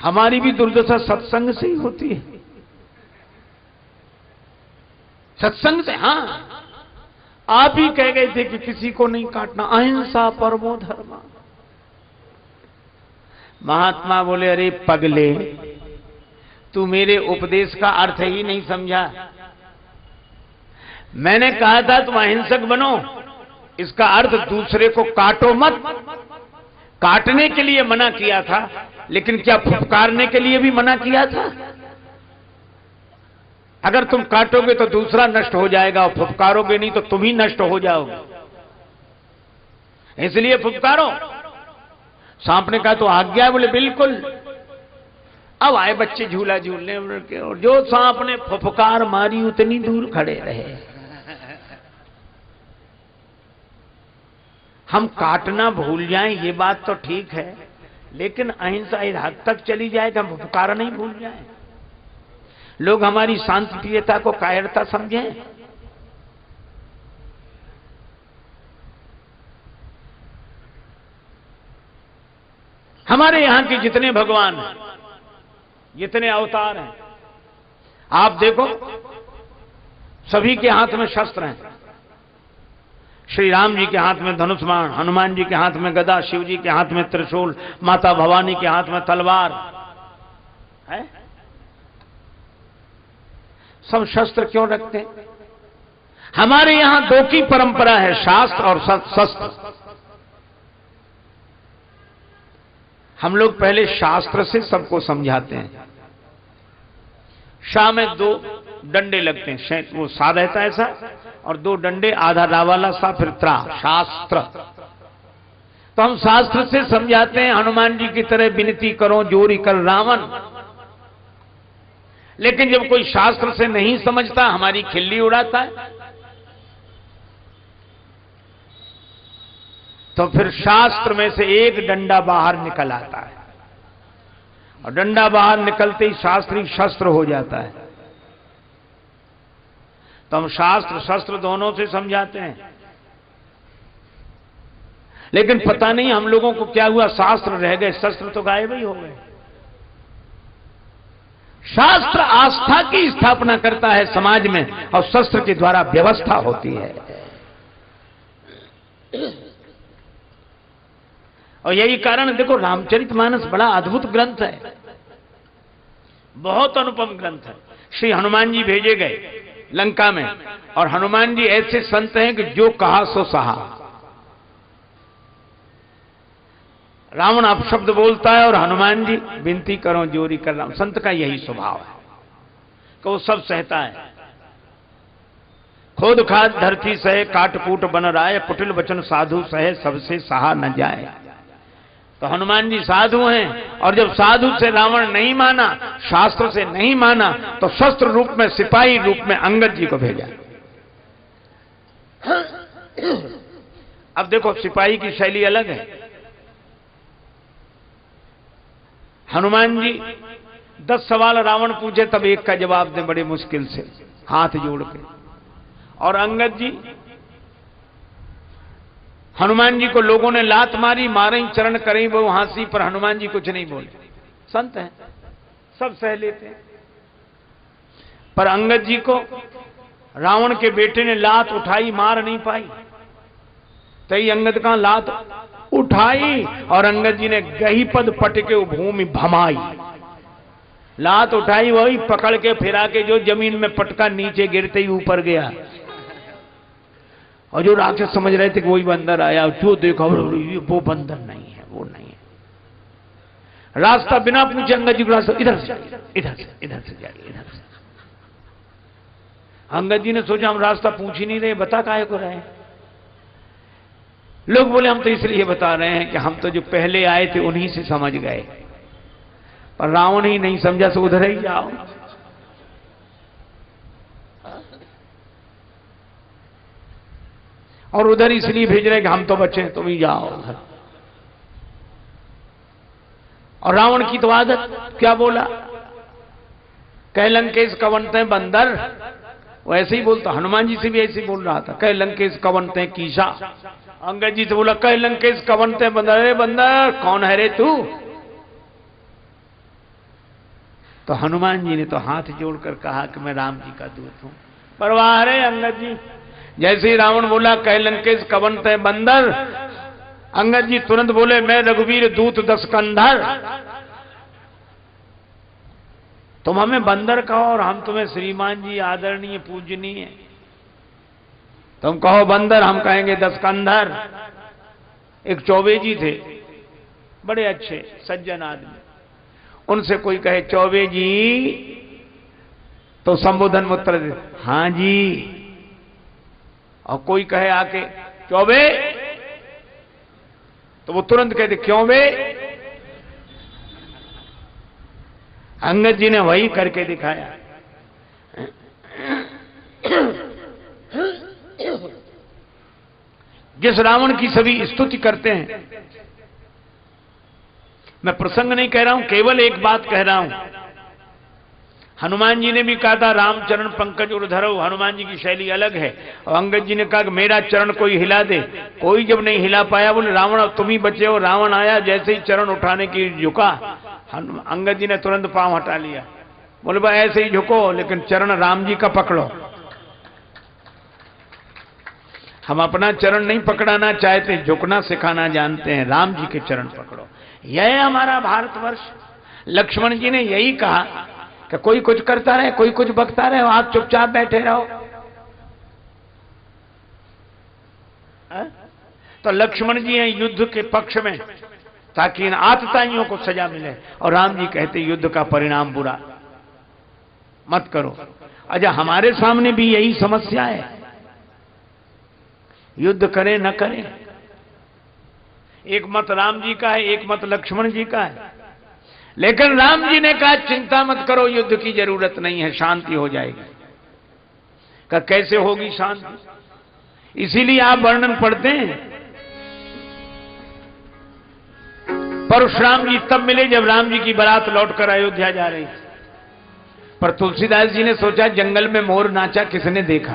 हमारी भी दुर्दशा सत्संग से ही होती है, सत्संग से। हाँ, आप ही कह गए थे कि किसी को नहीं काटना, अहिंसा परमो धर्म। महात्मा बोले, अरे पगले, तू मेरे उपदेश का अर्थ ही नहीं समझा। मैंने कहा था तुम अहिंसक बनो, इसका अर्थ दूसरे को काटो मत। काटने के लिए मना किया था, लेकिन क्या फुफकारने के लिए भी मना किया था? अगर तुम काटोगे तो दूसरा नष्ट हो जाएगा, और फुफकारोगे नहीं तो तुम ही नष्ट हो जाओगे, इसलिए फुफकारो। सांप ने कहा तो आज्ञा है? बोले बिल्कुल। अब आए बच्चे झूला झूलने, और जो सांप ने फुफकार मारी उतनी दूर खड़े रहे। हम काटना भूल जाएं ये बात तो ठीक है, लेकिन अहिंसा इस हद तक चली जाए कि हम फुफकार नहीं भूल जाएं। लोग हमारी शांतिप्रियता को कायरता समझें। हमारे यहां के जितने भगवान हैं, जितने अवतार हैं, आप देखो सभी के हाथ में शस्त्र हैं। श्री राम जी के हाथ में धनुष बाण, हनुमान जी के हाथ में गदा, शिव जी के हाथ में त्रिशूल, माता भवानी के हाथ में तलवार है। सब शस्त्र क्यों रखते हैं? हमारे यहां दो की परंपरा है, शास्त्र और शस्त्र। हम लोग पहले शास्त्र से सबको समझाते हैं। शाह में दो डंडे लगते हैं, वो सा रहता है ऐसा, और दो डंडे, आधा रा वाला सा, फिर त्रा, शास्त्र। तो हम शास्त्र से समझाते हैं, हनुमान जी की तरह विनती करो जोरी कर रावण। लेकिन जब कोई शास्त्र से नहीं समझता, हमारी खिल्ली उड़ाता है, तो फिर शास्त्र में से एक डंडा बाहर निकल आता है, और डंडा बाहर निकलते ही शास्त्री शस्त्र हो जाता है। तो हम शास्त्र शस्त्र दोनों से समझाते हैं, लेकिन पता नहीं हम लोगों को क्या हुआ, शास्त्र रह गए, शस्त्र तो गायब ही हो गए। शास्त्र आस्था की स्थापना करता है समाज में, और शस्त्र के द्वारा व्यवस्था होती है। और यही कारण देखो, रामचरितमानस बड़ा अद्भुत ग्रंथ है, बहुत अनुपम ग्रंथ है। श्री हनुमान जी भेजे गए लंका में, और हनुमान जी ऐसे संत हैं कि जो कहा सो सहा। रावण अपशब्द बोलता है और हनुमान जी विनती करो जोरी कर राम। संत का यही स्वभाव है कि वो सब सहता है। खोद खाद धरती सहे, काटकूट बन राय, कुटिल वचन साधु सहे, सबसे सहा न जाए। तो हनुमान जी साधु हैं, और जब साधु से रावण नहीं माना, शास्त्र से नहीं माना, तो शस्त्र रूप में, सिपाही रूप में अंगद जी को भेजा। अब देखो सिपाही की शैली अलग है। हनुमान जी 10 सवाल रावण पूछे, तब एक का जवाब दें बड़े मुश्किल से, हाथ जोड़ के। और अंगद जी, हनुमान जी को लोगों ने लात मारी, मारे चरण करें वो हांसी, पर हनुमान जी कुछ नहीं बोले। संत हैं, सब सह लेते हैं। पर अंगद जी को रावण के बेटे ने लात उठाई, मार नहीं पाई। तई अंगद का लात उठाई, और अंगद जी ने गही पद पटके भूमि भमाई। लात उठाई, वही पकड़ के फिरा के जो जमीन में पटका, नीचे गिरते ही ऊपर गया। और जो राक्षस समझ रहे थे कि वही बंदर आया, जो देखा वो बंदर नहीं है, वो नहीं है। रास्ता बिना पूछे अंगद जी को रास्ता, इधर से जाइए, इधर से, इधर से जाइए, इधर से। अंगद जी ने सोचा हम रास्ता पूछ ही नहीं रहे, बता काहे को रहे। लोग बोले हम तो इसलिए बता रहे हैं कि हम तो जो पहले आए थे उन्हीं से समझ गए, पर रावण ही नहीं समझा, तो उधर ही जाओ। और उधर इसलिए भेज रहे कि हम तो बचे हैं, तुम ही जाओ उधर। और रावण की तो आदत, क्या बोला, कह लंकेश कवनते बंदर, वो ऐसे ही बोलता। हनुमान जी से भी ऐसे ही बोल रहा था, कह लंकेश कवनते कीशा। अंगद जी से बोला, कह लंकेश कवनते बंदर। अरे बंदर कौन है रे तू? तो हनुमान जी ने तो हाथ जोड़कर कहा कि मैं राम जी का दूत हूं। परवाह रे अंगद जी, जैसे ही रावण बोला कह लंकेश कवन तय बंदर, अंगद जी तुरंत बोले मैं रघुवीर दूत 10 कंधर। तुम हमें बंदर कहो और हम तुम्हें श्रीमान जी आदरणीय पूजनीय, तुम कहो बंदर हम कहेंगे 10 कंधर। एक चौबे जी थे, बड़े अच्छे सज्जन आदमी, उनसे कोई कहे चौबे जी तो संबोधन उत्तर दे हां जी, और कोई कहे आके चौबे तो वो तुरंत कहते क्यों बे। अंगद जी ने वही करके दिखाया। जिस रावण की सभी स्तुति करते हैं, मैं प्रसंग नहीं कह रहा हूं, केवल एक बात कह रहा हूं। हनुमान जी ने भी कहा था रामचरण पंकज उर्धरो, हनुमान जी की शैली अलग है। और अंगद जी ने कहा कि मेरा चरण कोई हिला दे, कोई जब नहीं हिला पाया बोले रावण अब तुम ही बचे हो। रावण आया, जैसे ही चरण उठाने की झुका, अंगद जी ने तुरंत पांव हटा लिया, बोले भाई ऐसे ही झुको लेकिन चरण राम जी का पकड़ो। हम अपना चरण नहीं पकड़ाना चाहते, झुकना सिखाना जानते हैं, राम जी के चरण पकड़ो। यह है हमारा भारतवर्ष। लक्ष्मण जी ने यही कहा कि कोई कुछ करता रहे, कोई कुछ बकता रहे, आप चुपचाप बैठे रहो। तो लक्ष्मण जी हैं युद्ध के पक्ष में, ताकि इन आतताइयों को सजा मिले, और राम जी कहते युद्ध का परिणाम बुरा, मत करो। अच्छा, हमारे सामने भी यही समस्या है, युद्ध करें न करें। एक मत राम जी का है, एक मत लक्ष्मण जी का है। लेकिन राम जी ने कहा चिंता मत करो, युद्ध की जरूरत नहीं है, शांति हो जाएगी। का कैसे होगी शांति? इसीलिए आप वर्णन पढ़ते हैं, परशुराम जी तब मिले जब राम जी की बारात लौटकर अयोध्या जा रही थी। पर तुलसीदास जी ने सोचा जंगल में मोर नाचा किसने देखा,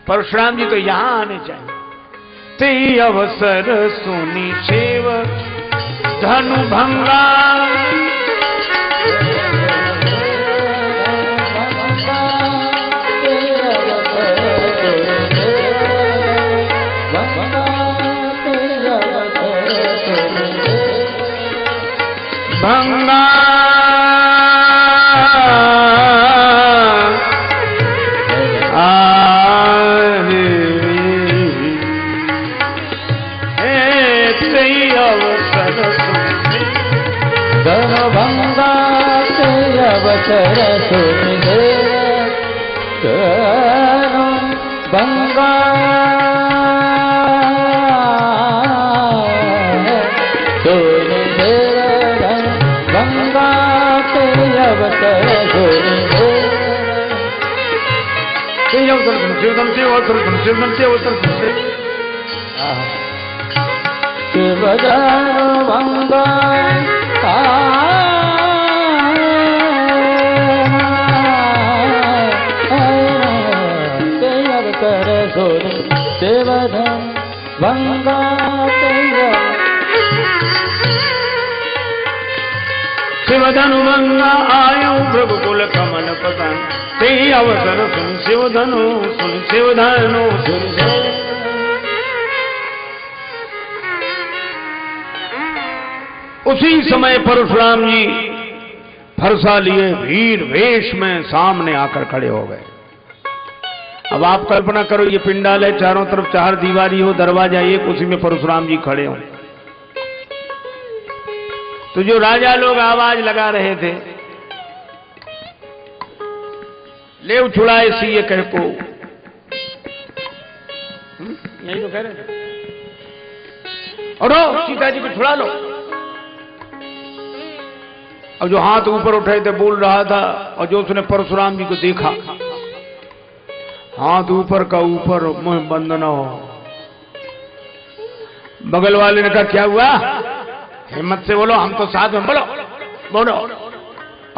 परशुराम जी तो यहां आने चाहिए। ते अवसर सुनी सेव धनु भंगा, भंगा अवसर सुनि भंगा सुनि भंगा तेरे अवसर सुनि शिवधनु भंगा शिवधन भंगा शिवधनु भंगा आयु रघुकुल कमल पतन, ते अवसर सुन शिवधनु सुन शिवधनु सुन। उसी समय परशुराम जी फरसा लिए वीर वेश में सामने आकर खड़े हो गए। अब आप कल्पना करो, ये पिंडाल है, चारों तरफ 4 दीवारी हो, दरवाजा एक, उसी में परशुराम जी खड़े हो। तो जो राजा लोग आवाज लगा रहे थे, ले उछुड़ाए सीए कह को, यही तो कह रहे थे, और सीता जी को छुड़ा लो। अब जो हाथ ऊपर उठाए थे बोल रहा था, और जो उसने परशुराम जी को देखा, हाथ ऊपर का ऊपर, मुंह बंद न हो। बगल वाले ने कहा क्या हुआ, हिम्मत से बोलो, हम तो साथ में, बोलो बोलो।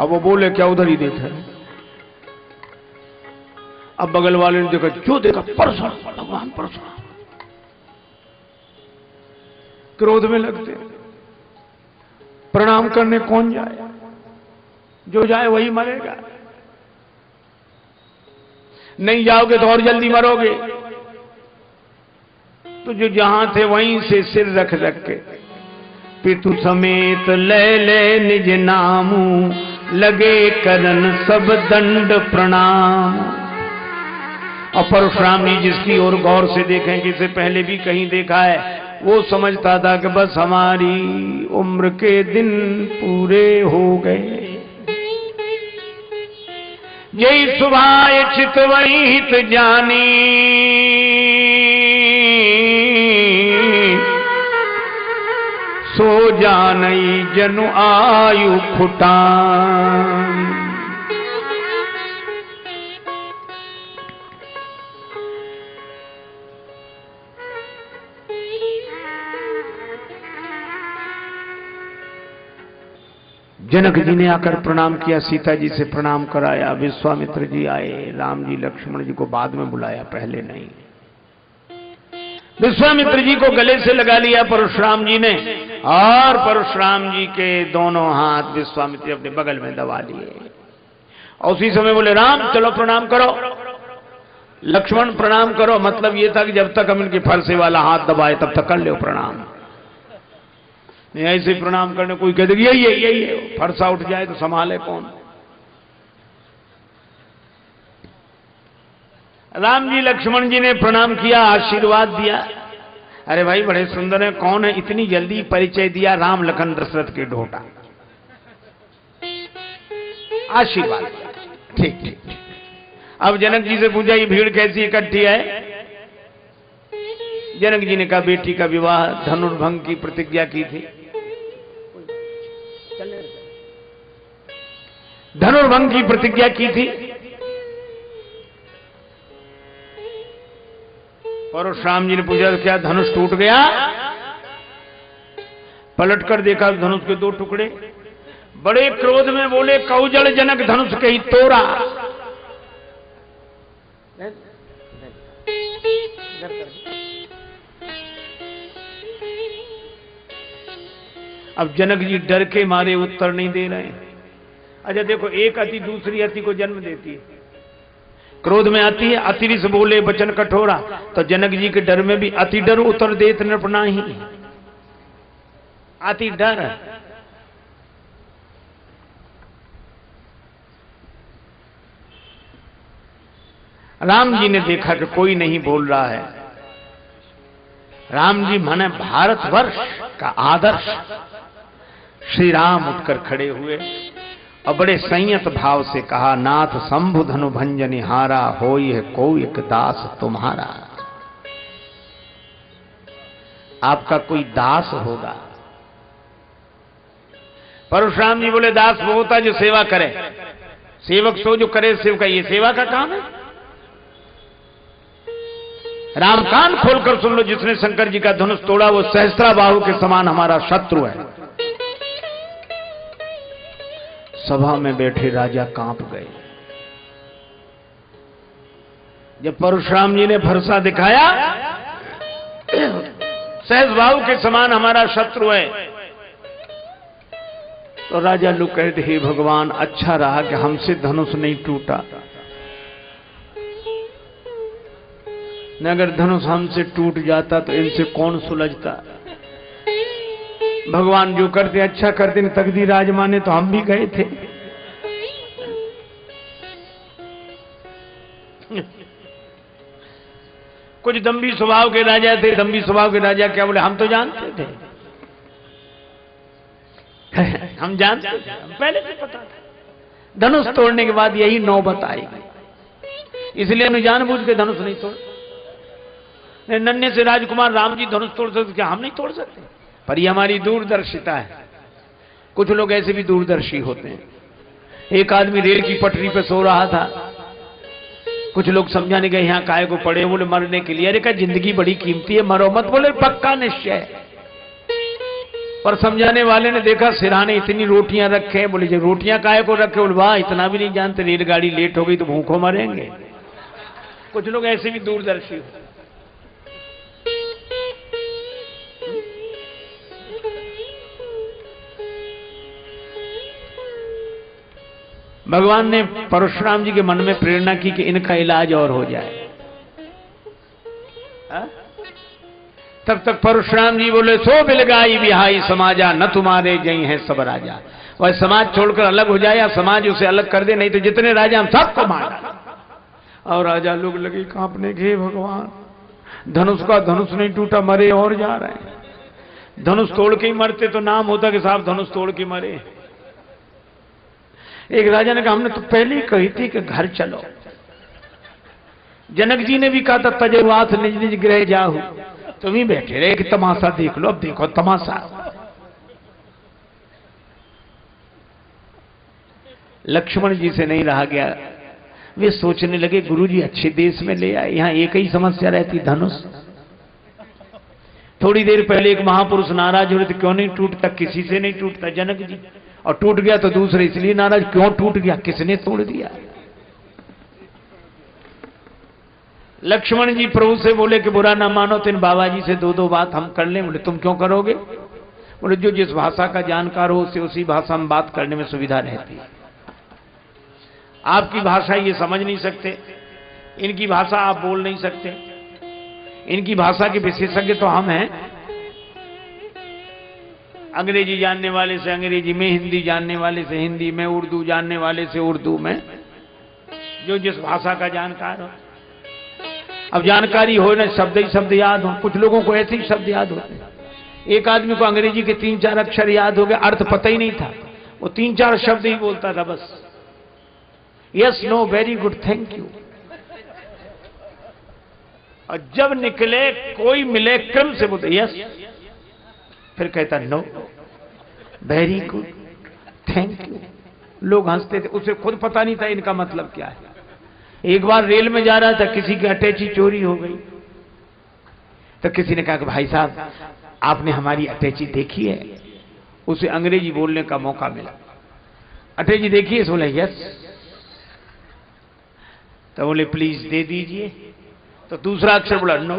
अब वो बोले क्या, उधर ही देखे। अब बगल वाले ने देखा, जो देखा परशुराम, भगवान परशुराम। क्रोध में लगते, प्रणाम करने कौन जाए। जो जाए वही मरेगा, नहीं जाओगे तो और जल्दी मरोगे। तो जो जहां थे वहीं से सिर रख रख के पितु समेत ले ले निज नामू, लगे करन सब दंड प्रणाम। और परशुराम जी जिसकी ओर गौर से देखेंगे, इसे पहले भी कहीं देखा है, वो समझता था कि बस हमारी उम्र के दिन पूरे हो गए। यही सुभाए चित वही हित जानी, सो जानई जनु आयु फुटान। जनक जी ने आकर प्रणाम किया, सीता जी से प्रणाम कराया, विश्वामित्र जी आए, राम जी लक्ष्मण जी को बाद में बुलाया, पहले नहीं। विश्वामित्र जी को गले से लगा लिया परशुराम जी ने, और परशुराम जी के दोनों हाथ विश्वामित्र जी अपने बगल में दबा लिए। और उसी समय बोले, राम चलो प्रणाम करो, लक्ष्मण प्रणाम करो। मतलब ये था कि जब तक हम इनके फरसे वाला हाथ दबाए तब तक कर लो प्रणाम, नहीं ऐसे प्रणाम करने कोई कह देगी यही है, फरसा उठ जाए तो संभाले कौन। राम जी लक्ष्मण जी ने प्रणाम किया, आशीर्वाद दिया। अरे भाई बड़े सुंदर है, कौन है, इतनी जल्दी परिचय दिया, राम लखन दशरथ के ढोटा। आशीर्वाद ठीक ठीक। अब जनक जी से पूछा ये भीड़ कैसी इकट्ठी है। जनक जी ने कहा बेटी का विवाह धनुर्भंग की प्रतिज्ञा की थी, धनुर्भंग की प्रतिज्ञा की थी। परशुराम जी ने पूछा क्या धनुष टूट गया? पलटकर देखा धनुष के दो टुकड़े। बड़े क्रोध में बोले, कौजल जनक धनुष कहीं तोड़ा। अब जनक जी डर के मारे उत्तर नहीं दे रहे हैं। अच्छा देखो, एक अति दूसरी अति को जन्म देती है, क्रोध में आती है, अति से बोले बचन कठोरा। तो जनक जी के डर में भी अति डर उत्तर देत नृपना ही, अति डर। राम जी ने देखा कि कोई नहीं बोल रहा है। राम जी माने भारतवर्ष का आदर्श। श्री राम उठकर खड़े हुए और बड़े संयत भाव से कहा, नाथ शंभु धनु भंजनि हारा, होई है कोई एक दास तुम्हारा। आपका कोई दास होगा। परशुराम जी बोले, दास वो होता जो सेवा करे, सेवक सो जो करे सेवका, ये सेवा का काम है। राम कान खोलकर सुन लो, जिसने शंकर जी का धनुष तोड़ा वो सहस्त्राबाहु के समान हमारा शत्रु है। सभा में बैठे राजा कांप गए। जब परशुराम जी ने फरसा दिखाया, सहस्त्राबाहु के समान हमारा शत्रु है, तो राजा लोग कहते, हे भगवान अच्छा रहा कि हमसे धनुष नहीं टूटा, न अगर धनुष हमसे टूट जाता तो इनसे कौन सुलझता। भगवान जो करते अच्छा करते, तकदीर आजमाने तो हम भी गए थे। कुछ दम्भी स्वभाव के राजा थे। दम्भी स्वभाव के राजा क्या बोले, हम तो जानते थे, हम जानते थे, पहले से पता था। धनुष तोड़ने के बाद यही नौबत आएगी, इसलिए उन्हें जानबूझ के धनुष नहीं तोड़। नन्हे से राजकुमार राम जी धनुष तोड़ सकते, क्या हम नहीं तोड़ सकते? पर ये हमारी दूरदर्शिता है। कुछ लोग ऐसे भी दूरदर्शी होते हैं। एक आदमी रेल की पटरी पे सो रहा था, कुछ लोग समझाने गए यहाँ काहे को पड़े, बोले मरने के लिए। अरे कहा जिंदगी बड़ी कीमती है, मरो मत। बोले पक्का निश्चय। पर समझाने वाले ने देखा सिरहाने इतनी रोटियां रखे, बोले जो रोटियां काहे को रखे? बोले वाह इतना भी नहीं जानते, रेलगाड़ी लेट हो गई तो भूखों मरेंगे। कुछ लोग ऐसे भी दूरदर्शी हो। भगवान ने परशुराम जी के मन में प्रेरणा की कि इनका इलाज और हो जाए। तब तक परशुराम जी बोले, सो बिलगाई बिहाई समाजा, न तुम्हारे जई हैं सब राजा। वह समाज छोड़कर अलग हो जाए या समाज उसे अलग कर दे, नहीं तो जितने राजा हम सबको मार डालें। और राजा लोग लगे कांपने के, भगवान धनुष का धनुष नहीं टूटा, मरे और जा रहे हैं। धनुष तोड़ के ही मरते तो नाम होता कि साहब धनुष तोड़ के मरे। एक राजा ने कहा, हमने तो पहले ही कही थी कि घर चलो। जनक जी ने भी कहा था, तजवात निज निज गृह जाहु। तुम ही बैठे रहे कि तमाशा देख लो। अब देखो तमाशा। लक्ष्मण जी से नहीं रहा गया। वे सोचने लगे, गुरुजी अच्छे देश में ले आए, यहां एक ही समस्या रहती, धनुष। थोड़ी देर पहले एक महापुरुष नाराज हो रहे थे, क्यों नहीं टूटता, किसी से नहीं टूटता जनक जी, और टूट गया तो दूसरे इसलिए नाराज, क्यों टूट गया, किसने तोड़ दिया। लक्ष्मण जी प्रभु से बोले कि बुरा ना मानो तो इन बाबा जी से दो बात हम कर लें। बोले तुम क्यों करोगे? बोले जो जिस भाषा का जानकार हो उसे उसी भाषा में बात करने में सुविधा रहती है। आपकी भाषा ये समझ नहीं सकते, इनकी भाषा आप बोल नहीं सकते, इनकी भाषा के विशेषज्ञ तो हम हैं। अंग्रेजी जानने वाले से अंग्रेजी में, हिंदी जानने वाले से हिंदी में, उर्दू जानने वाले से उर्दू में, जो जिस भाषा का जानकार हो। अब जानकारी हो ना, शब्द ही शब्द याद हो। कुछ लोगों को ऐसे ही शब्द याद होते हैं। एक आदमी को अंग्रेजी के 3-4 अक्षर याद हो गए, अर्थ पता ही नहीं था, वो 3-4 शब्द ही बोलता था बस। Yes, no, very good, thank you. और जब निकले कोई मिले क्रम से बोलते यस, फिर कहता no, very good, thank you. लोग हंसते थे, उसे खुद पता नहीं था इनका मतलब क्या है। एक बार रेल में जा रहा था, किसी की अटैची चोरी हो गई, तो किसी ने कहा कि भाई साहब आपने हमारी अटैची देखी है? उसे अंग्रेजी बोलने का मौका मिला। अटैची देखी है? बोला यस। तो बोले प्लीज दे दीजिए। तो दूसरा अक्षर बोला नो।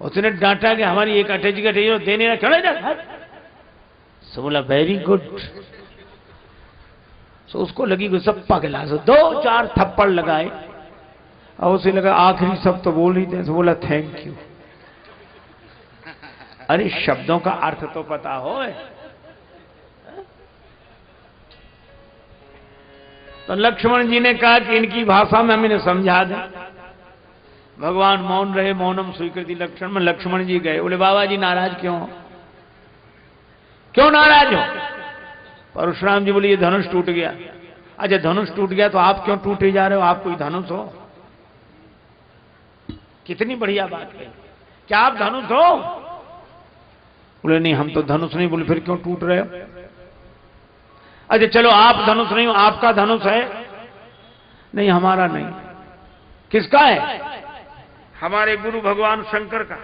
उसने डांटा कि हमारी एक अटैची का अटैची देने ना, क्यों नहीं? तो बोला वेरी गुड। तो उसको लगी कोई सब पगला, 2-4 थप्पड़ लगाए और उसे लगा आखिरी सब तो बोल ही थे। तो बोला थैंक यू। अरे शब्दों का अर्थ तो पता हो। तो लक्ष्मण जी ने कहा कि इनकी भाषा में हम इन्हें समझा दें। भगवान मौन रहे, मौनम स्वीकृति लक्षण में। लक्ष्मण जी गए, बोले बाबा जी नाराज क्यों हो? क्यों नाराज हो? परशुराम जी बोले ये धनुष टूट गया। अच्छा धनुष टूट गया तो आप क्यों टूटे जा रहे हो? आप कोई धनुष हो? कितनी बढ़िया बात है, क्या आप धनुष हो? बोले नहीं हम तो धनुष नहीं। बोले फिर क्यों टूट रहे हो? अच्छा चलो आप धनुष नहीं हो, आपका धनुष है? नहीं हमारा नहीं। किसका है? हमारे गुरु भगवान शंकर का।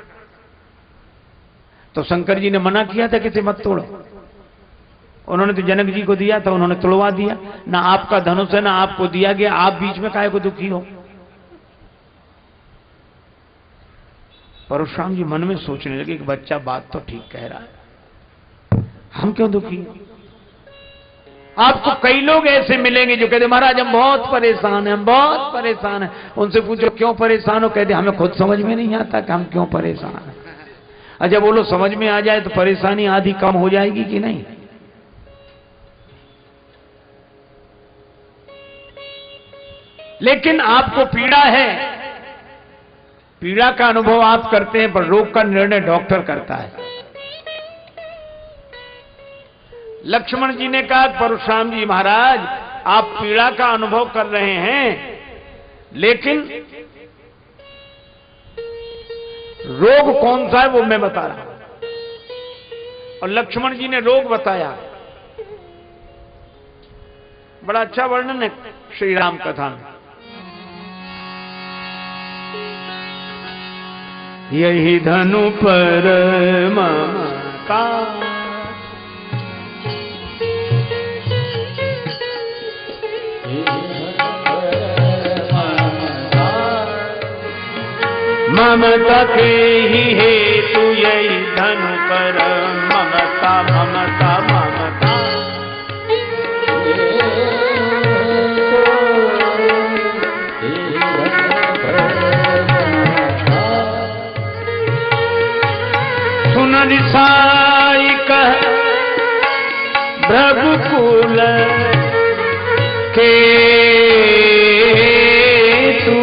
तो शंकर जी ने मना किया था कि इसे मत तोड़ो। उन्होंने तो जनक जी को दिया था, उन्होंने तोड़वा दिया। ना आपका धनुष है ना आपको दिया गया, आप बीच में काहे को दुखी हो? परशुराम जी मन में सोचने लगे कि बच्चा बात तो ठीक कह रहा है, हम क्यों दुखी हैं? आपको कई लोग ऐसे मिलेंगे जो कहते महाराज हम बहुत परेशान हैं, हम बहुत परेशान हैं। उनसे पूछो क्यों परेशान हो? कहते हमें खुद समझ में नहीं आता कि हम क्यों परेशान हैं। अच्छा बोलो समझ में आ जाए तो परेशानी आधी कम हो जाएगी कि नहीं? लेकिन आपको पीड़ा है, पीड़ा का अनुभव आप करते हैं, पर रोग का निर्णय डॉक्टर करता है। लक्ष्मण जी ने कहा परशुराम जी महाराज आप पीड़ा का अनुभव कर रहे हैं, लेकिन रोग कौन सा है वो मैं बता रहा हूं। और लक्ष्मण जी ने रोग बताया। बड़ा अच्छा वर्णन है श्री राम कथा में। यही धनु पर ममता, ममता के ही हेतु यही धनु पर ममता, ममता ममता। रिसाई कह भ्रगुकुल के तू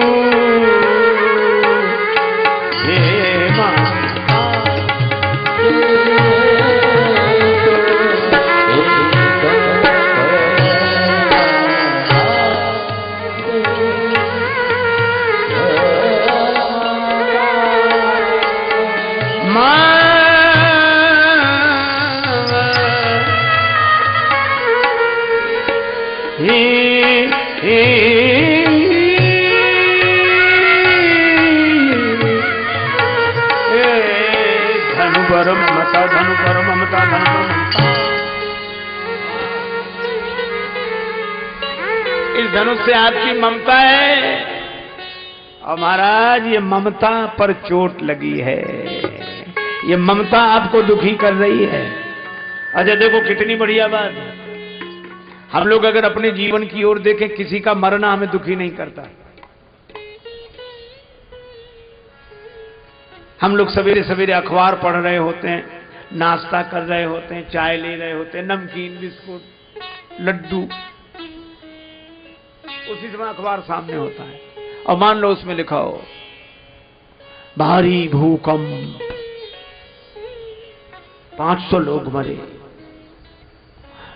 धनुष से आपकी ममता है और महाराज ये ममता पर चोट लगी है, ये ममता आपको दुखी कर रही है। अच्छा देखो कितनी बढ़िया बात है, हम लोग अगर अपने जीवन की ओर देखें किसी का मरना हमें दुखी नहीं करता। हम लोग सवेरे सवेरे अखबार पढ़ रहे होते हैं, नाश्ता कर रहे होते हैं, चाय ले रहे होते हैं, नमकीन बिस्कुट लड्डू, उसी समय अखबार सामने होता है और मान लो उसमें लिखा हो भारी भूकंप, 500 लोग मरे,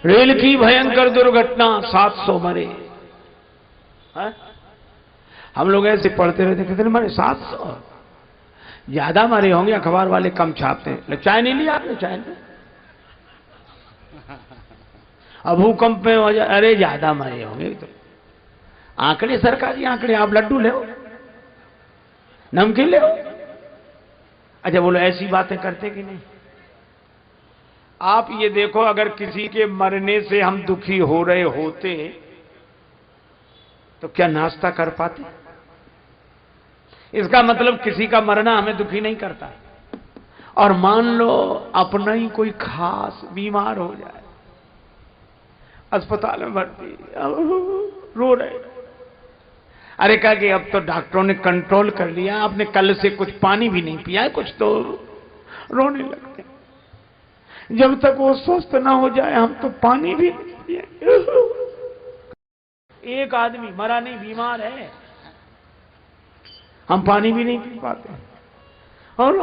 रेल की भयंकर दुर्घटना, 700 मरे। हम लोग ऐसे पढ़ते रहते, कितने मरे? 700। ज्यादा मरे होंगे, अखबार वाले कम छापते हैं। चाय नहीं लिया आपने? चाय नहीं। अब भूकंप में अरे ज्यादा मरे होंगे। तो आंकड़े, सरकारी आंकड़े, आप लड्डू ले, नमकीन ले। अच्छा बोलो ऐसी बातें करते कि नहीं? आप ये देखो, अगर किसी के मरने से हम दुखी हो रहे होते तो क्या नाश्ता कर पाते? इसका मतलब किसी का मरना हमें दुखी नहीं करता। और मान लो अपना ही कोई खास बीमार हो जाए, अस्पताल में भर्ती, रो रहे, अरे कहा कि अब तो डॉक्टरों ने कंट्रोल कर लिया, आपने कल से कुछ पानी भी नहीं पिया है, कुछ तो रोने लगते। जब तक वो स्वस्थ ना हो जाए हम तो पानी भी नहीं पिए। एक आदमी मरा नहीं, बीमार है, हम पानी भी नहीं पी पाते। और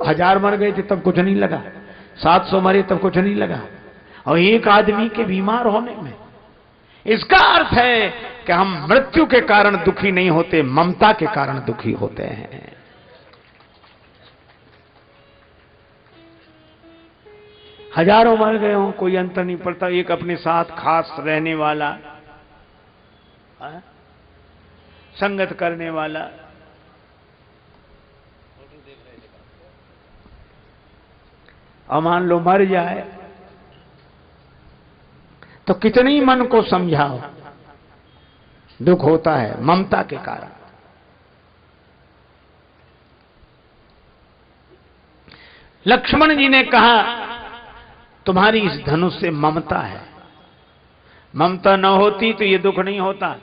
1000 मर गए थे तब कुछ नहीं लगा, 700 मरे तब कुछ नहीं लगा, और एक आदमी के बीमार होने में। इसका अर्थ है कि हम मृत्यु के कारण दुखी नहीं होते, ममता के कारण दुखी होते हैं। हजारों मर गए हों, कोई अंतर नहीं पड़ता। एक अपने साथ खास रहने वाला, संगत करने वाला, और मान लो मर जाए तो कितनी मन को समझाओ, दुख होता है ममता के कारण। लक्ष्मण जी ने कहा तुम्हारी इस धनुष से ममता है, ममता न होती तो ये दुख नहीं होता।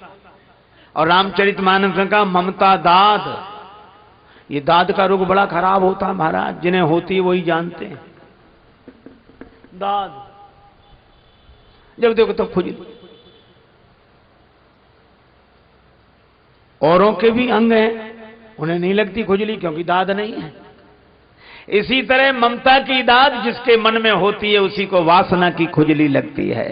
और रामचरितमानस में कहा ममता दाद, ये दाद का रोग बड़ा खराब होता है महाराज, जिन्हें होती है वही जानते हैं। दाद जब देखो तो खुजली, औरों के भी अंग हैं, उन्हें नहीं लगती खुजली क्योंकि दाद नहीं है। इसी तरह ममता की दाद जिसके मन में होती है उसी को वासना की खुजली लगती है।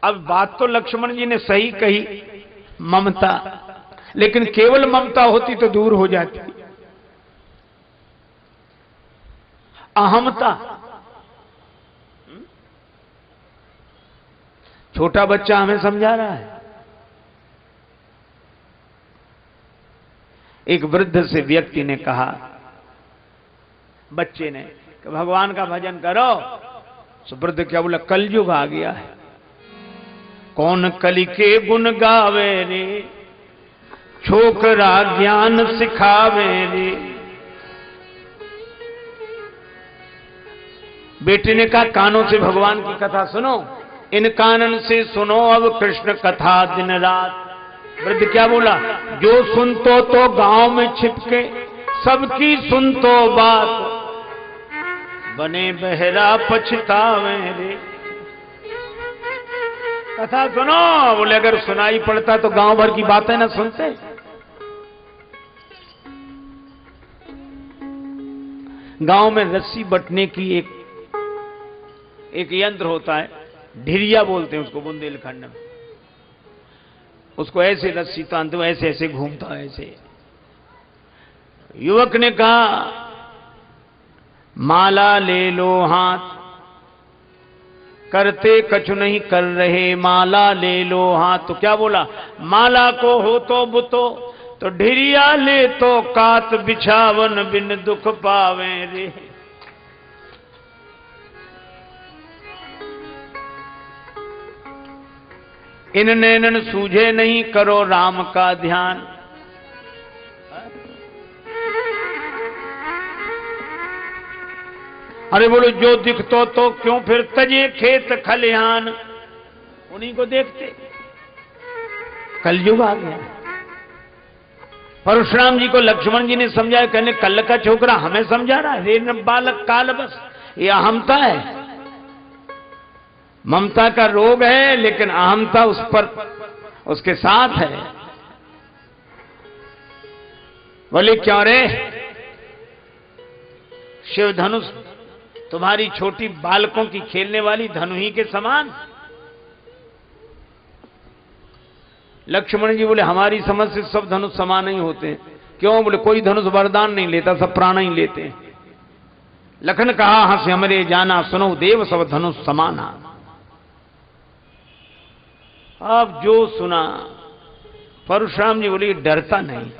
अब बात तो लक्ष्मण जी ने सही कही, ममता, लेकिन केवल ममता होती तो दूर हो जाती। अहमता, छोटा बच्चा हमें समझा रहा है। एक वृद्ध से व्यक्ति ने कहा, बच्चे ने, कि भगवान का भजन करो। तो वृद्ध क्या बोला, कलयुग आ गया है, कौन कलि के गुण गावे रे, छोकरा ज्ञान सिखावे रे। बेटे ने कहा कानों से भगवान की कथा सुनो, इन कानन से सुनो अब कृष्ण कथा दिन रात। वृद्ध क्या बोला, जो सुन तो गांव में छिपके सबकी सुन तो बात, बने बहरा पछतावे रे। कथा सुनो, बोले अगर सुनाई पड़ता तो गांव भर की बातें ना सुनते। गांव में रस्सी बटने की एक यंत्र होता है, ढिरिया बोलते हैं उसको बुंदेलखंड में। उसको ऐसे रस्सी तानते हो, ऐसे ऐसे घूमता है ऐसे। युवक ने कहा माला ले लो हाथ, करते कछु नहीं कर रहे, माला ले लो हाथ। तो क्या बोला, माला को हो तो बुतो, तो ढिरिया ले तो कात, बिछावन बिन दुख पावे रे। इन नैनन सूझे नहीं, करो राम का ध्यान। अरे बोलो जो दिखतो तो क्यों फिर तजे खेत खलिहान, उन्हीं को देखते। कलयुग आ गया। परशुराम जी को लक्ष्मण जी ने समझाया, कहने कल का छोकरा हमें समझा रहा है, रे बालक काल बस। ये अहमता है, ममता का रोग है, लेकिन अहमता उस पर उसके साथ है। बोले क्यों रे, शिव धनुष तुम्हारी छोटी बालकों की खेलने वाली धनुही के समान। लक्ष्मण जी बोले हमारी समझ से सब धनुष समान ही होते हैं। क्यों, बोले कोई धनुष वरदान नहीं लेता, सब प्राण ही लेते हैं। लखन कहा हंस हमरे जाना, सुनो देव सब धनुष समाना। अब जो सुना, परशुराम जी बोले डरता नहीं।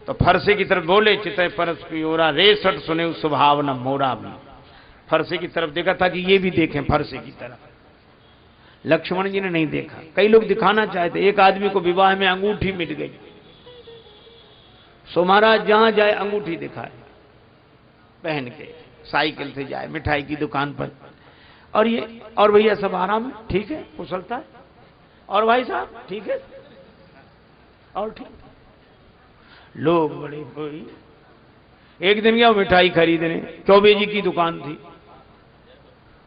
तो फरसे की तरफ बोले, चितय परस की ओरा, रेसठ सुने उस स्वभाव न मोरा भी। फरसे की तरफ देखा था कि ये भी देखें फरसे की तरफ। लक्ष्मण जी ने नहीं देखा। कई लोग दिखाना चाहते। एक आदमी को विवाह में अंगूठी मिल गई, सो महाराज जहां जाए अंगूठी दिखाए, पहन के साइकिल से जाए मिठाई की दुकान पर। और भैया सब आराम है, ठीक है, कुशलता है, और भाई साहब ठीक है, और ठीक। लोग बड़े कोई। एक दिन गया मिठाई खरीदने, चौबे जी की दुकान थी।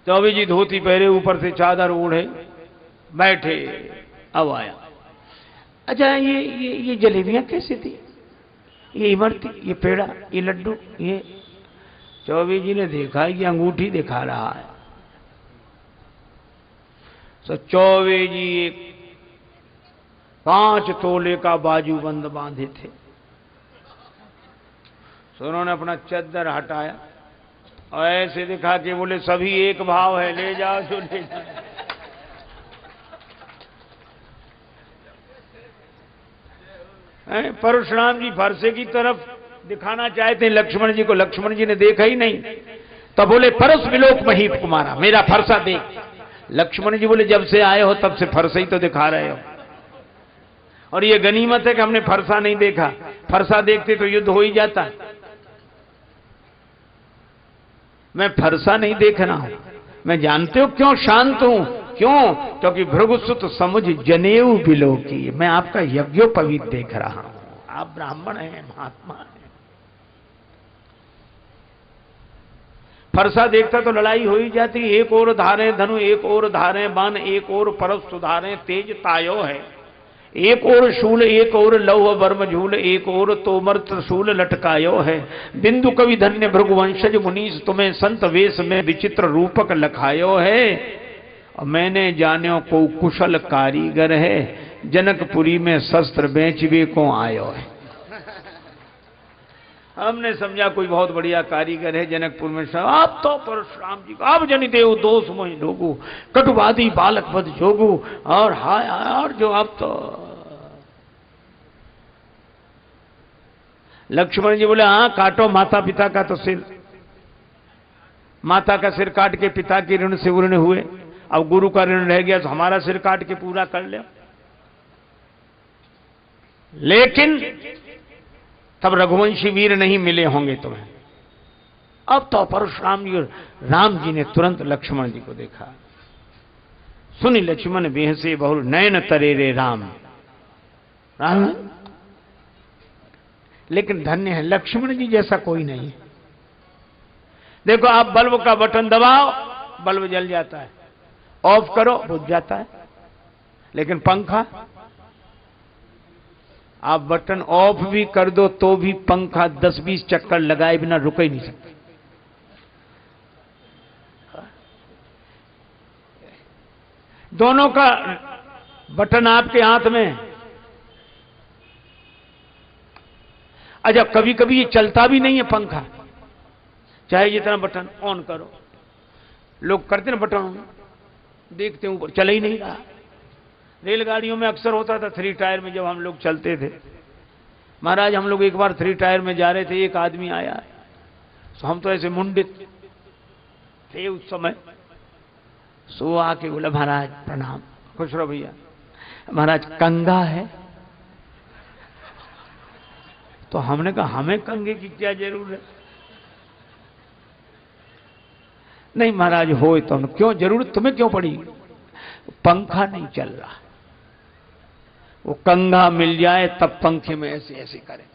चौबे जी धोती पहरे, ऊपर से चादर ओढ़े बैठे। अब आया, अच्छा ये जलेबियां कैसी थी, ये इमरती, ये पेड़ा, ये लड्डू, ये। चौबे जी ने देखा ये अंगूठी दिखा रहा है। तो चौबे जी एक 5 तोले का बाजूबंद बांधे थे। तो उन्होंने अपना चद्दर हटाया और ऐसे दिखा के बोले सभी एक भाव है, ले जाओ जो ले जाओ। परशुराम जी फरसे की तरफ दिखाना चाहते हैं लक्ष्मण जी को, लक्ष्मण जी ने देखा ही नहीं। तब बोले परस विलोक महीप कुमारा, मेरा फरसा देख। लक्ष्मण जी बोले जब से आए हो तब से फरसा ही तो दिखा रहे हो, और ये गनीमत है कि हमने फरसा नहीं देखा। फरसा देखते तो युद्ध हो ही जाता। मैं फरसा नहीं देख रहा हूं। मैं जानते हो क्यों शांत हूं? क्यों? क्योंकि भृगुसुत समुझ जनेऊ बिलो की, मैं आपका यज्ञोपवीत देख रहा हूं। आप ब्राह्मण हैं, महात्मा हैं। फरसा देखता तो लड़ाई हो ही जाती। एक और धारे धनु, एक और धारे बाण, एक और परस सुधारे तेज तायो है। एक और शूल, एक और लौह वर्म झूल, एक और तोमर त्रिशूल लटकायो है। बिंदु कवि धन्य भृगुवंशज मुनीस, तुम्हें संत वेश में विचित्र रूपक लखायो है। और मैंने जान्यो को कुशल कारीगर है, जनकपुरी में शस्त्र बेचवे को आयो है। हमने समझा कोई बहुत बढ़िया कारीगर है जनकपुर में। आप तो परशुराम जी को आप जनि देव दोष मोहि लोगु, कटुवादी बालक बद जोगु, और हाय और जो आप तो। लक्ष्मण जी बोले हाँ काटो माता पिता का तो सिर। माता का सिर काट के पिता के ऋण से उर्ण हुए, अब गुरु का ऋण रह गया तो हमारा सिर काट के पूरा कर ले। लेकिन तब रघुवंशी वीर नहीं मिले होंगे तुम्हें। अब तो परशुराम जी और राम जी ने तुरंत लक्ष्मण जी को देखा। सुनी लक्ष्मण बेहसे बहुल नयन तरे रे राम। राम लेकिन धन्य है लक्ष्मण जी जैसा कोई नहीं है। देखो आप बल्ब का बटन दबाओ, बल्ब जल जाता है, ऑफ करो बुझ जाता है। लेकिन पंखा, आप बटन ऑफ भी कर दो तो भी पंखा 10-20 चक्कर लगाए बिना रुक ही नहीं सकता। दोनों का बटन आपके हाथ में। अच्छा कभी कभी ये चलता भी नहीं है पंखा, चाहे जितना बटन ऑन करो। लोग करते ना बटन, देखते ऊपर चल ही नहीं रहा। रेलगाड़ियों में अक्सर होता था 3 टायर में, जब हम लोग चलते थे महाराज, हम लोग एक बार 3 टायर में जा रहे थे, एक आदमी आया, तो हम तो ऐसे मुंडित थे उस समय। सो आके बोला महाराज प्रणाम, खुश रहो भैया। महाराज कंगा है? तो हमने कहा हमें कंगे की क्या जरूरत है? नहीं महाराज हो तो हम, क्यों जरूरत तुम्हें क्यों पड़ी? पंखा नहीं चल रहा, वो कंगा मिल जाए तब पंखे में ऐसे ऐसे करें।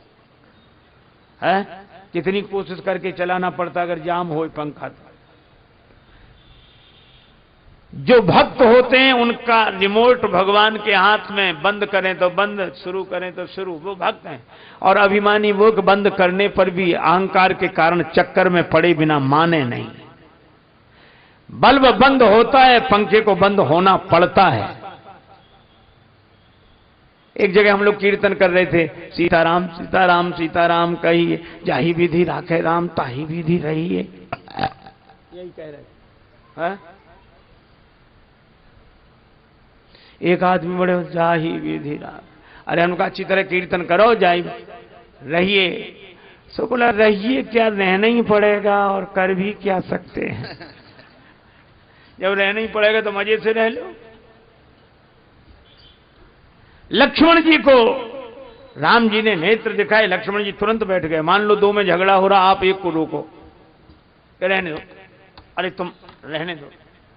है कितनी कोशिश करके चलाना पड़ता अगर जाम हो पंखा तो। जो भक्त होते हैं उनका रिमोट भगवान के हाथ में, बंद करें तो बंद, शुरू करें तो शुरू, वो भक्त हैं। और अभिमानी वो बंद करने पर भी अहंकार के कारण चक्कर में पड़े बिना माने नहीं। बल्ब बंद होता है, पंखे को बंद होना पड़ता है। एक जगह हम लोग कीर्तन कर रहे थे, सीताराम सीताराम सीताराम कहिए, जाही विधि राखे राम ताही विधि रहिए, यही कह रहे हैं। एक आदमी बड़े जाही विधि राम, अरे उनका अच्छी तरह कीर्तन करो, जाही रहिए। सो बोला रहिए क्या, रहना ही पड़ेगा और कर भी क्या सकते हैं। जब रहना ही पड़ेगा तो मजे से रह लो। लक्ष्मण जी को राम जी ने नेत्र दिखाए, लक्ष्मण जी तुरंत बैठ गए। मान लो 2 में झगड़ा हो रहा, आप एक को रोको, रहने दो, अरे तुम रहने दो,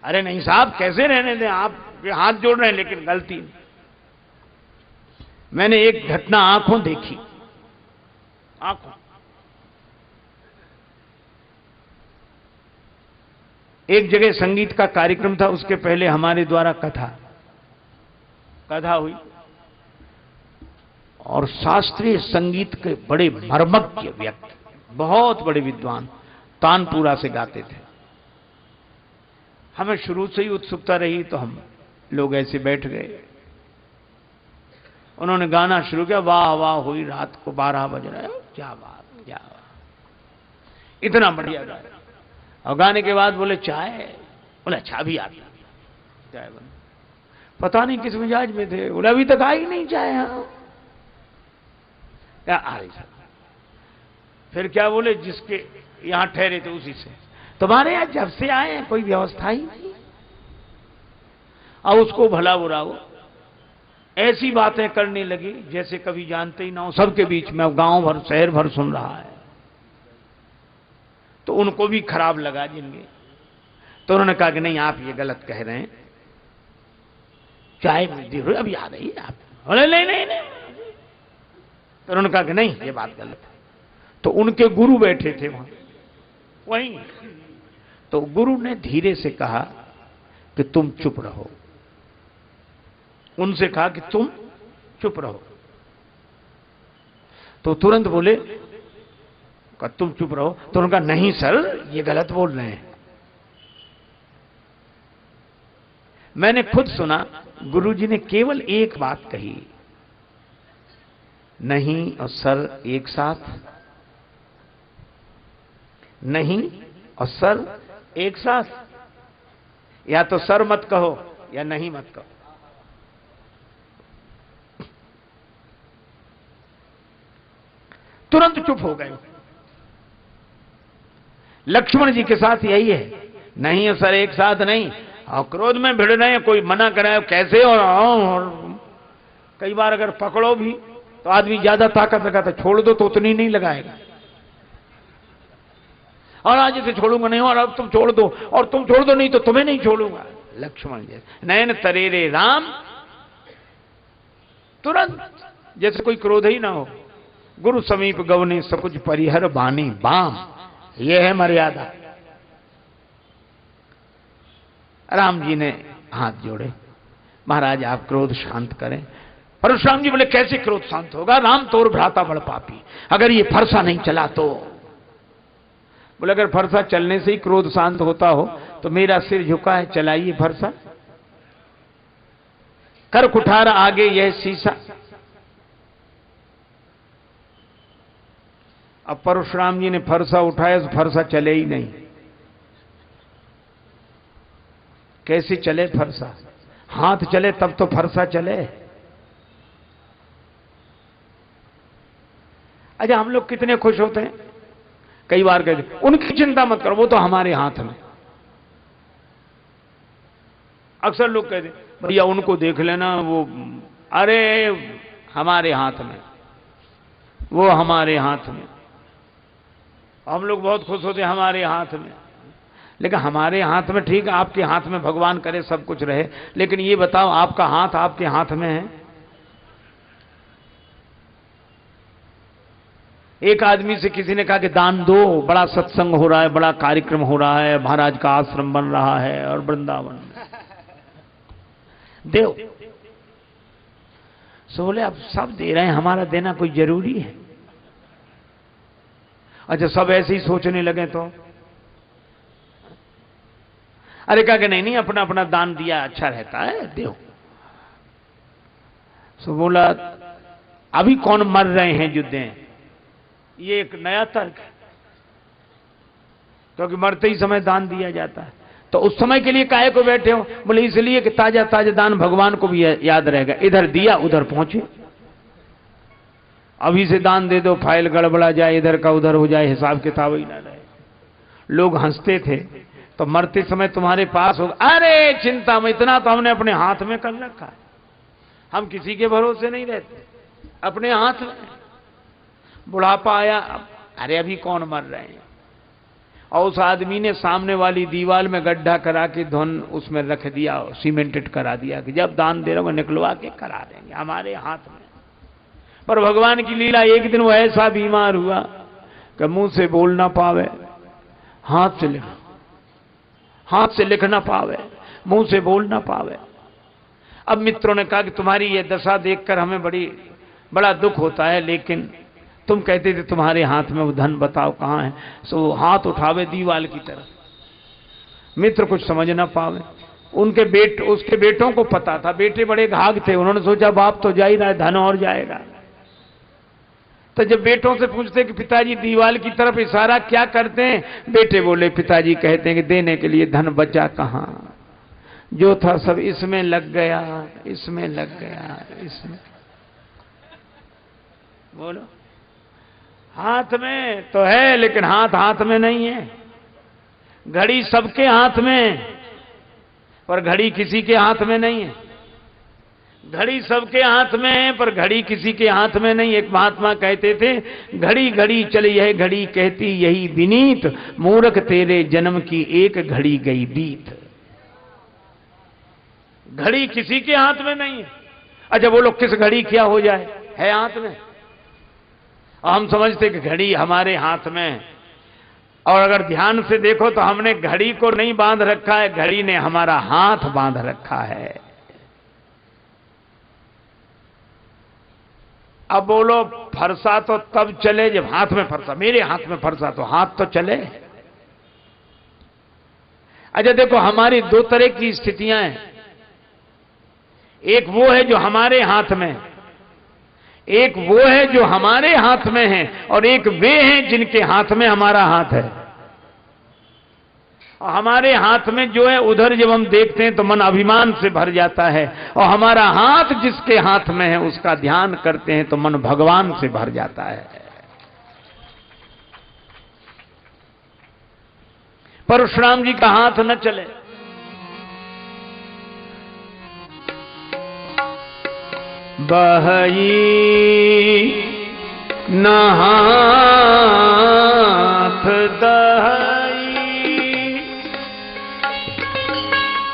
अरे नहीं साहब कैसे रहने दें, आप हाथ जोड़ रहे हैं, लेकिन गलती। मैंने एक घटना आंखों देखी, आंखों। एक जगह संगीत का कार्यक्रम था, उसके पहले हमारे द्वारा कथा हुई, और शास्त्रीय संगीत के बड़े मर्मज्ञ व्यक्ति, बहुत बड़े विद्वान तानपुरा से गाते थे। हमें शुरू से ही उत्सुकता रही तो हम लोग ऐसे बैठ गए। उन्होंने गाना शुरू किया, वाह वाह हुई रात को 12 बज रहे, क्या बात, क्या बात, इतना बढ़िया गाया। और गाने के बाद बोले चाय, बोले अच्छा भी आती, चाय बन। पता नहीं किस मिजाज में थे, बोले अभी तक आई नहीं चाय। हाँ क्या आ रही सर। फिर क्या बोले, जिसके यहां ठहरे थे उसी से, तुम्हारे यहां जब से आए हैं कोई व्यवस्था ही नहीं। अब उसको भला बुरा हो ऐसी बातें करने लगी जैसे कभी जानते ही ना हो, सबके बीच में, गांव भर शहर भर सुन रहा है। तो उनको भी खराब लगा जिनके, तो उन्होंने कहा कि नहीं आप ये गलत कह रहे हैं, चाय अभी आ रही है आप, बोले नहीं नहीं नहीं। तो उन्होंने कहा कि नहीं ये बात गलत है। तो उनके गुरु बैठे थे वहां वहीं, तो गुरु ने धीरे से कहा कि तुम चुप रहो। उनसे कहा कि तुम चुप रहो, तो तुरंत बोले तुम चुप रहो। तो उन्होंने कहा नहीं सर ये गलत बोल रहे हैं। मैंने खुद सुना, गुरुजी ने केवल एक बात कही, नहीं और सर एक साथ, नहीं और सर एक साथ, या तो सर मत कहो या नहीं मत कहो। तुरंत चुप हो गए। लक्ष्मण जी के साथ यही है, नहीं और सर एक साथ नहीं, और क्रोध में भिड़ रहे हैं, कोई मना कराए कैसे। और कई बार अगर पकड़ो भी तो आदमी ज्यादा ताकत लगाता, छोड़ दो तो उतनी नहीं लगाएगा, और आज इसे छोड़ूंगा नहीं, और अब तुम छोड़ दो, और तुम छोड़ दो नहीं तो तुम्हें नहीं छोड़ूंगा। लक्ष्मण जैसे नयन तरेरे राम, तुरंत जैसे कोई क्रोध ही ना हो। गुरु समीप गवने सकुच परिहर बानी बाम, यह है मर्यादा। राम जी ने हाथ जोड़े, महाराज आप क्रोध शांत करें। परशुराम जी बोले कैसे क्रोध शांत होगा, राम तोर भ्राता बड़ पापी, अगर ये फरसा नहीं चला तो। बोले अगर फरसा चलने से ही क्रोध शांत होता हो तो मेरा सिर झुका है, चलाइए फरसा। कर कुठार आगे यह शीशा। अब परशुराम जी ने फरसा उठाया तो फरसा चले ही नहीं। कैसे चले फरसा, हाथ चले तब तो फरसा चले। अच्छा हम लोग कितने खुश होते हैं, कई बार कहते उनकी चिंता मत करो वो तो हमारे हाथ में। अक्सर लोग कहते भैया उनको देख लेना, वो अरे हमारे हाथ में, वो हमारे हाथ में। हम लोग बहुत खुश होते हैं हमारे हाथ में, लेकिन हमारे हाथ में ठीक है, आपके हाथ में भगवान करे सब कुछ रहे, लेकिन ये बताओ आपका हाथ आपके हाथ में है। एक आदमी से किसी ने कहा कि दान दो, बड़ा सत्संग हो रहा है, बड़ा कार्यक्रम हो रहा है, महाराज का आश्रम बन रहा है और वृंदावन दो। सो बोले अब सब दे रहे हैं, हमारा देना कोई जरूरी है। अच्छा सब ऐसे ही सोचने लगे तो अरे कहा कि नहीं नहीं अपना अपना दान दिया अच्छा रहता है, दो। सो बोला अभी कौन मर रहे हैं जो दें, ये एक नया तर्क है, क्योंकि मरते ही समय दान दिया जाता है। तो उस समय के लिए काहे को बैठे हो, बोले इसलिए कि ताजा ताजा दान भगवान को भी याद रहेगा, इधर दिया उधर पहुंचे। अभी से दान दे दो फाइल गड़बड़ा जाए, इधर का उधर हो जाए, हिसाब किताब ही ना रहे। लोग हंसते थे तो मरते समय तुम्हारे पास होगा, अरे चिंता में, इतना तो हमने अपने हाथ में कर रखा है। हम किसी के भरोसे नहीं रहते, अपने हाथ में। बुढ़ापा आया, अरे अभी कौन मर रहे हैं। और उस आदमी ने सामने वाली दीवार में गड्ढा करा के धन उसमें रख दिया, सीमेंटेड करा दिया कि जब दान दे रहा हूं निकलवा के करा देंगे, हमारे हाथ में। पर भगवान की लीला, एक दिन वो ऐसा बीमार हुआ कि मुंह से बोल ना पावे, हाथ से लिख ना पावे, मुंह से बोल ना पावे। अब मित्रों ने कहा कि तुम्हारी ये दशा देखकर हमें बड़ा दुख होता है, लेकिन तुम कहते थे तुम्हारे हाथ में वो धन, बताओ कहां है। सो हाथ उठावे दीवाल की तरफ। मित्र कुछ समझ ना पावे। उसके बेटों को पता था, बेटे बड़े घाघ थे, उन्होंने सोचा बाप तो जा ही रहा है, धन और जाएगा। तो जब बेटों से पूछते कि पिताजी दीवाल की तरफ इशारा क्या करते हैं, बेटे बोले पिताजी कहते हैं कि देने के लिए धन बचा कहां, जो था सब इसमें लग गया, इसमें लग गया, इसमें। बोलो हाथ में तो है लेकिन हाथ में नहीं है। घड़ी सबके हाथ में, पर घड़ी किसी के हाथ में नहीं है। घड़ी सबके हाथ में है पर घड़ी किसी के हाथ में नहीं। एक महात्मा कहते थे, घड़ी घड़ी चली यह घड़ी कहती यही विनीत, मूर्ख तेरे जन्म की एक घड़ी गई बीत। घड़ी किसी के हाथ में नहीं है। अच्छा बोलो किस घड़ी क्या हो जाए, है हाथ में। और हम समझते कि घड़ी हमारे हाथ में, और अगर ध्यान से देखो तो हमने घड़ी को नहीं बांध रखा है, घड़ी ने हमारा हाथ बांध रखा है। अब बोलो फरसा तो तब चले जब हाथ में फरसा, मेरे हाथ में फरसा तो हाथ तो चले। अच्छा देखो हमारी दो तरह की स्थितियां हैं, एक वो है जो हमारे हाथ में, एक वो है जो हमारे हाथ में है, और एक वे हैं जिनके हाथ में हमारा हाथ है। और हमारे हाथ में जो है उधर जब हम देखते हैं तो मन अभिमान से भर जाता है, और हमारा हाथ जिसके हाथ में है उसका ध्यान करते हैं तो मन भगवान से भर जाता है। परशुराम जी का हाथ न चले। बहई न हाथ दहई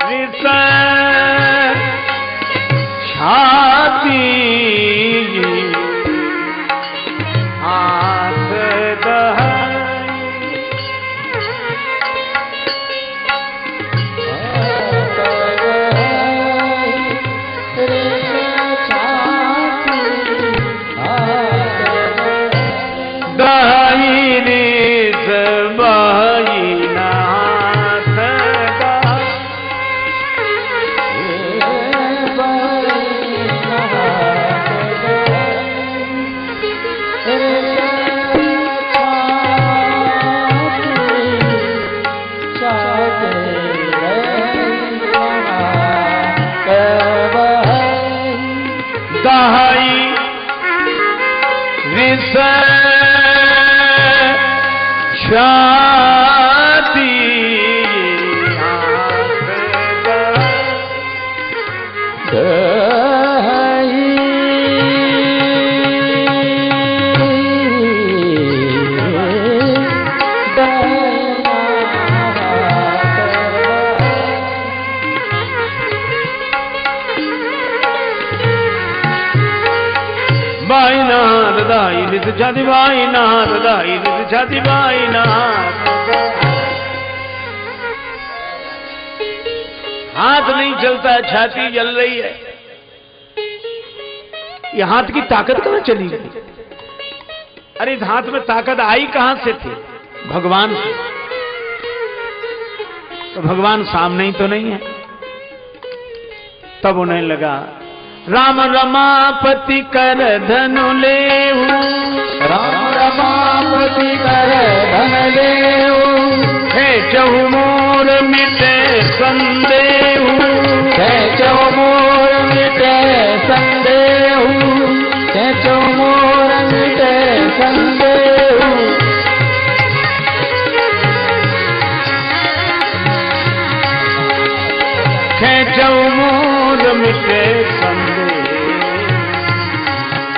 रिस छाती छाती बाईनाथ दाई लित छाती बाईनाथ दाई लित छाती बाईनाथ। हाथ नहीं चलता, छाती जल रही है। ये हाथ की ताकत कहां चली गई? अरे इस हाथ में ताकत आई कहां से थी? भगवान से। तो भगवान सामने ही तो नहीं है। तब उन्हें लगा राम रमापति कर धनु लेऊ, राम रमापति कर धन लेऊ, हे चहु मोर मिटे संदेहु, हे चहु मोर मिटे संदेहु, हे चहु मोर मिटे संदेहु। हे चहु मोर मिटे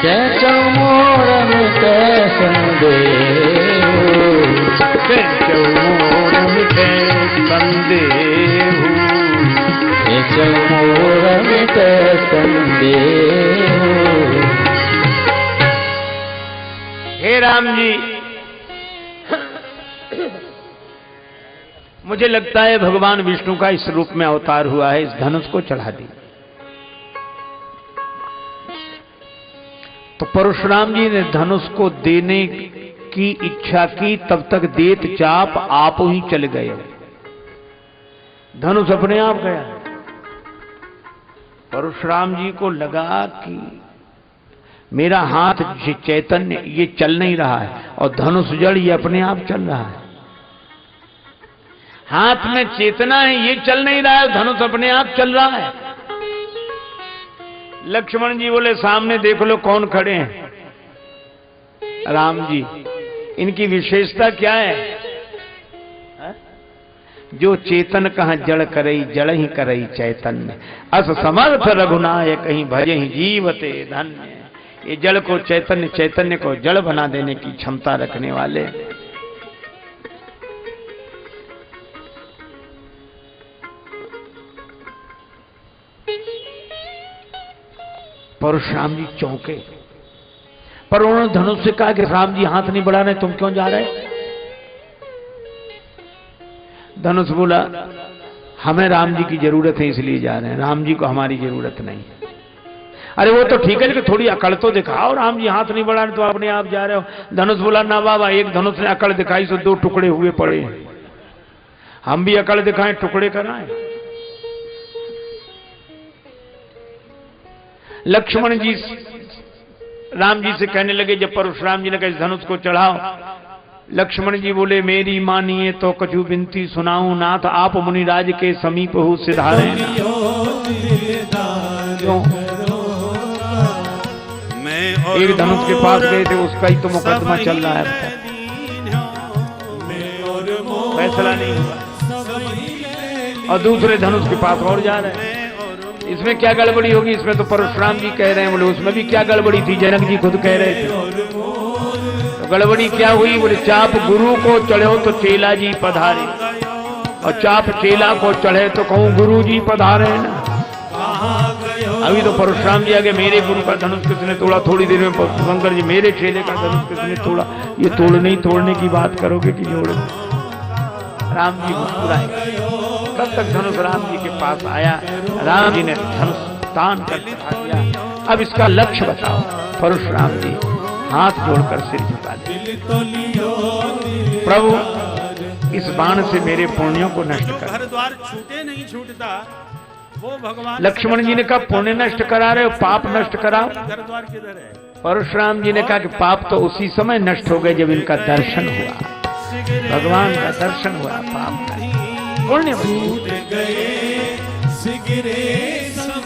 के चौमोर मिटे संदेहु, के चौमोर मिटे संदेहु, के चौमोर मिटे संदेहु। हे राम जी, मुझे लगता है भगवान विष्णु का इस रूप में अवतार हुआ है। इस धनुष को चढ़ा दी। तो परशुराम जी ने धनुष को देने की इच्छा की, तब तक देत चाप आप ही चले गए। धनुष अपने आप गया। परशुराम जी को लगा कि मेरा हाथ चैतन्य ये चल नहीं रहा है और धनुष जड़ ये अपने आप चल रहा है। हाथ में चेतना है, ये चल नहीं रहा है, धनुष अपने आप चल रहा है। लक्ष्मण जी बोले सामने देख लो कौन खड़े हैं। राम जी, इनकी विशेषता क्या है? जो चेतन कहां जड़ करई, जड़ ही करई चैतन्य। अस समर्थ रघुनायक कहीं भजे ही जीवते धन्य। ये जड़ को चैतन्य, चैतन्य को जड़ बना देने की क्षमता रखने वाले। परशुराम जी चौंके, पर उन्होंने धनुष से कहा कि राम जी हाथ नहीं बढ़ा रहे, तुम क्यों जा रहे? धनुष बोला हमें राम जी की जरूरत है इसलिए जा रहे हैं, राम जी को हमारी जरूरत नहीं। अरे वो तो ठीक है लेकिन थोड़ी अकड़ तो दिखाओ, राम जी हाथ नहीं बढ़ा रहे तो अपने आप जा रहे हो। धनुष बोला ना बाबा, एक धनुष ने अकड़ दिखाई तो दो टुकड़े हुए पड़े हैं, हम भी अकड़ दिखाएं टुकड़े कराएं। लक्ष्मण जी राम जी से कहने लगे, जब परशुराम जी ने कहा इस धनुष को चढ़ाओ, लक्ष्मण जी बोले मेरी मानिए तो कछु विनती सुनाऊं नाथ, आप मुनिराज के समीप हो सिधारे। एक धनुष के पास गए थे, उसका ही तो मुकदमा चल रहा है, फैसला नहीं हुआ, और दूसरे धनुष के पास और जा रहे हैं। इसमें क्या गड़बड़ी होगी? इसमें तो परशुराम जी कह रहे हैं। बोले उसमें भी क्या गड़बड़ी थी? जनक जी खुद कह रहे थे। तो गड़बड़ी क्या हुई? बोले चाप गुरु को चढ़ो तो चेला जी पधारे, और चाप चेला को चढ़े तो कहूं गुरु जी पधारे ना। अभी तो परशुराम जी आगे मेरे गुरु का धनुष किसने तोड़ा, थोड़ी देर में शंकर जी मेरे चेले का धनुष किसने तोड़ा। ये तोड़ने ही तोड़ने की बात करोगे कि जोड़ो? राम जी मुस्कुराए। तब तक धनुष राम जी के पास आया, राम जी ने धनुष तान कर चढ़ा दिया। अब इसका लक्ष्य बताओ। परशुराम जी हाथ जोड़कर सिर झुका दिया, प्रभु इस बाण से मेरे पुण्यों को नष्ट कर। घर द्वार छूटे नहीं छूटता वो भगवान। लक्ष्मण जी ने कहा पुण्य नष्ट करा रहे हो, पाप नष्ट कराओ। घर द्वार किधर है? परशुराम जी ने कहा कि पाप तो उसी समय नष्ट हो गए जब इनका दर्शन हुआ, भगवान का दर्शन हुआ, पाप नहीं। पुण्य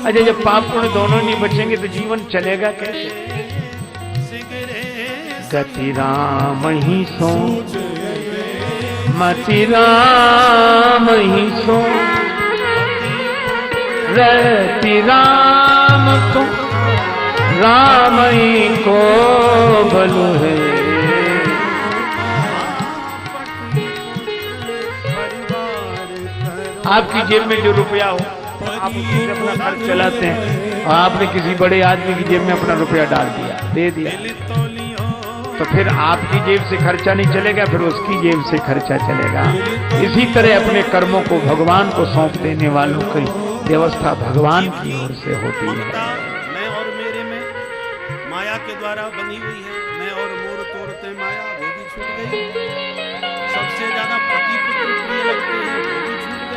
अच्छा, जब पाप पुण्य दोनों नहीं बचेंगे तो जीवन चलेगा कैसे? गति राम ही सो मति राम ही सो रहती राम तो राम ही को बलु है। आपकी जेब में जो रुपया हो आप उससे अपना खर्च चलाते हैं और आपने किसी बड़े आदमी की जेब में अपना रुपया डाल दिया, दे दिया, तो फिर आपकी जेब से खर्चा नहीं चलेगा, फिर उसकी जेब से खर्चा चलेगा। इसी तरह अपने कर्मों को भगवान को सौंप देने वालों की व्यवस्था भगवान की ओर से होती है। मैं और मेरे में माया के द्वारा बनी हुई है। मैं और मोर तोड़ते माया, वो भी छूट गई। सबसे ज्यादा पति पुत्र प्रिय लगते हैं, वो भी छूट गए।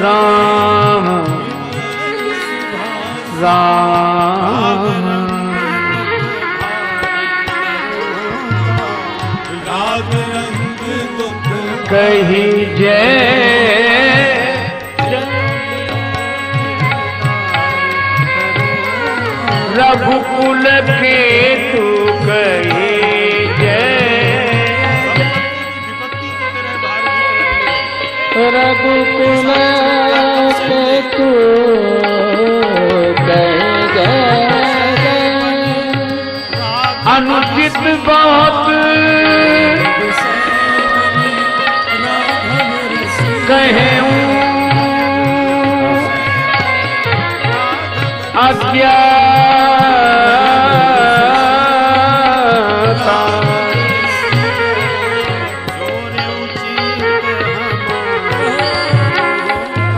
राम राम राग रंग दुख कही जय रघुकुल के तू कही रघुकुल के तू कह अनुचित बहुत कहूं अज्ञाता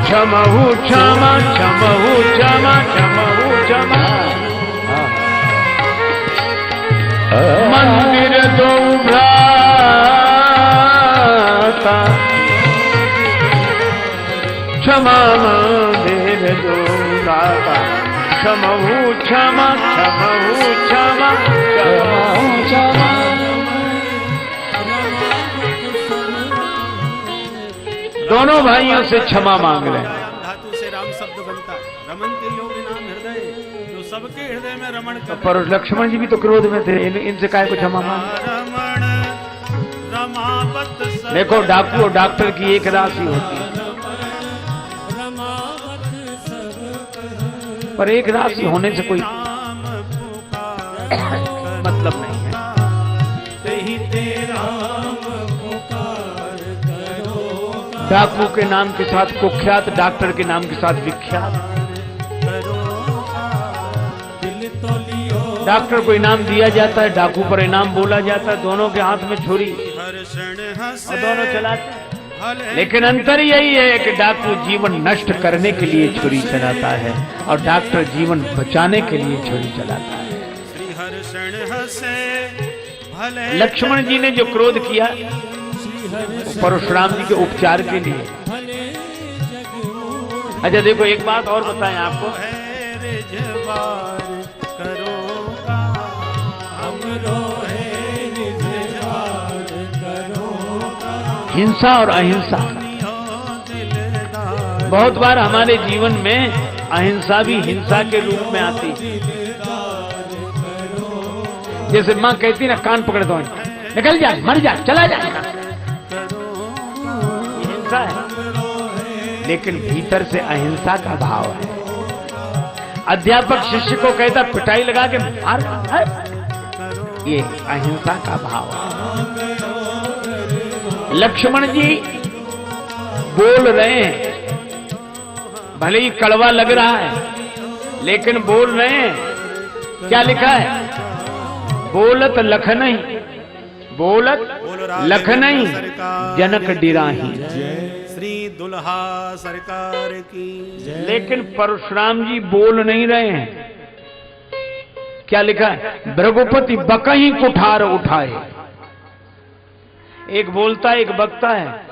क्षमहु क्षमा क्षमहु क्षमा क्षमहु क्षमा मंदिर दो भ्राता क्षमा मंदिर दो भ्राता क्षमहु क्षमा क्षमहु क्षमा क्षमहु क्षमा। दोनों भाइयों से क्षमा मांग रहे हैं। धातु से राम शब्द बनता। रमन्ते योगी नाम हृदय, जो सबके हृदय में रमण कर। पर लक्ष्मण जी भी तो क्रोध में थे, इनसे काहे को क्षमा मांग। देखो डाकू और डॉक्टर की एक राशि होती है, पर एक राशि होने से कोई मतलब नहीं है। डाकू के नाम के साथ कुख्यात, डॉक्टर के नाम के साथ विख्यात। डॉक्टर को इनाम दिया जाता है, डाकू पर इनाम बोला जाता है। दोनों के हाथ में छुरी और दोनों चलाते हैं, लेकिन अंतर यही है कि डाकू जीवन नष्ट करने के लिए छुरी चलाता है और डॉक्टर जीवन बचाने के लिए छुरी चलाता है। लक्ष्मण जी ने जो क्रोध किया परशुराम जी के उपचार के लिए। अच्छा देखो एक बात और बताएं आपको, हिंसा और अहिंसा। बहुत बार हमारे जीवन में अहिंसा भी हिंसा के रूप में आती है। जैसे माँ कहती ना कान पकड़ दो, निकल जा, मर जा, चला जा, हिंसा है, लेकिन भीतर से अहिंसा का भाव है। अध्यापक शिष्य को कहता पिटाई लगा के मार, ये अहिंसा का भाव है। लक्ष्मण जी बोल रहे हैं, भले ही कड़वा लग रहा है लेकिन बोल रहे हैं। क्या लिखा है? बोलत लख नहीं, बोलत लख नहीं, जनक डिराही। श्री दुल्हा सरकार की। लेकिन परशुराम जी बोल नहीं रहे हैं। क्या लिखा है? भृगुपति बकहीं कुठार उठाए। एक बोलता है, एक बकता है।